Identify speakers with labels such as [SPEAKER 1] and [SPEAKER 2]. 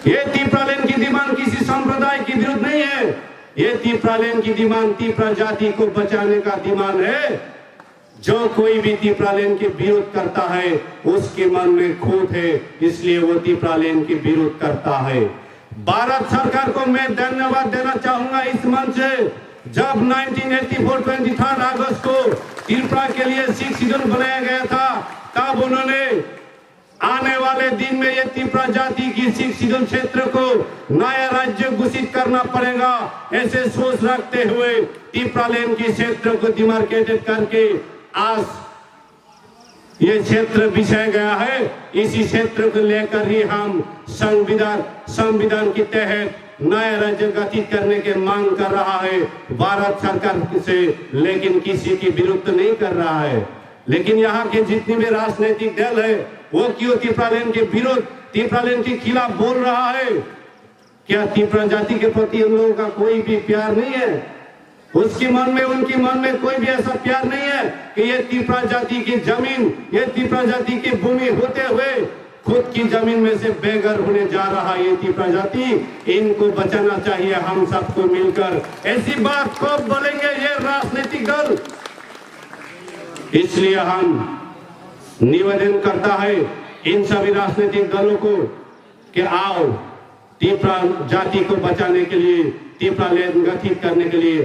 [SPEAKER 1] ये तिप्रालेन की डिमांड किसी संप्रदाय की विरुद्ध नहीं है। ये तिप्रालेन की डिमांड तिप्रा जाति को बचाने का डिमांड है। जो कोई भी तिप्रालेन के विरोध करता है उसके मन में खोट है, इसलिए वो तिप्रालेन के विरोध करता है। भारत सरकार को मैं धन्यवाद देना चाहूंगा इस मंच से। जब 1984 23 अगस्त को त्रिपुरा के लिए 6 शेड्यूल बनाया गया था, तब उन्होंने आने वाले दिन में ये त्रिपुरा जाति की 6 शेड्यूल क्षेत्र को नया राज्य घोषित करना पड़ेगा, ऐसे सोच रखते हुए तिप्रालेन की क्षेत्र को डिमार्केटेड करके आज ये क्षेत्र बिछाया गया है। इसी क्षेत्र को लेकर ही हम संविधान के तहत नया राज्य गठित करने की मांग कर रहा है भारत सरकार से, लेकिन किसी की विरुद्ध नहीं कर रहा है। लेकिन यहाँ के जितने भी राजनीतिक दल है वो क्यों तिप्रालेन के विरोध, तिप्रालेन के खिलाफ बोल रहा है? क्या तिप्रा जाति के प्रति उन लोगों का कोई भी प्यार नहीं है? उसके मन में, उनके मन में कोई भी ऐसा प्यार नहीं है कि ये तिप्रा जाति की जमीन, ये तिप्रा जाति की भूमि होते हुए खुद की जमीन में से बेघर होने जा रहा है ये तिप्रा जाति। इनको बचाना चाहिए हम सबको मिलकर। ऐसी बात कब बोलेंगे ये राजनीतिक दल? इसलिए हम निवेदन करता है इन सभी राजनीतिक दलों को कि आओ तिप्रा जाति को बचाने के लिए, तिप्रालेन गठित करने के लिए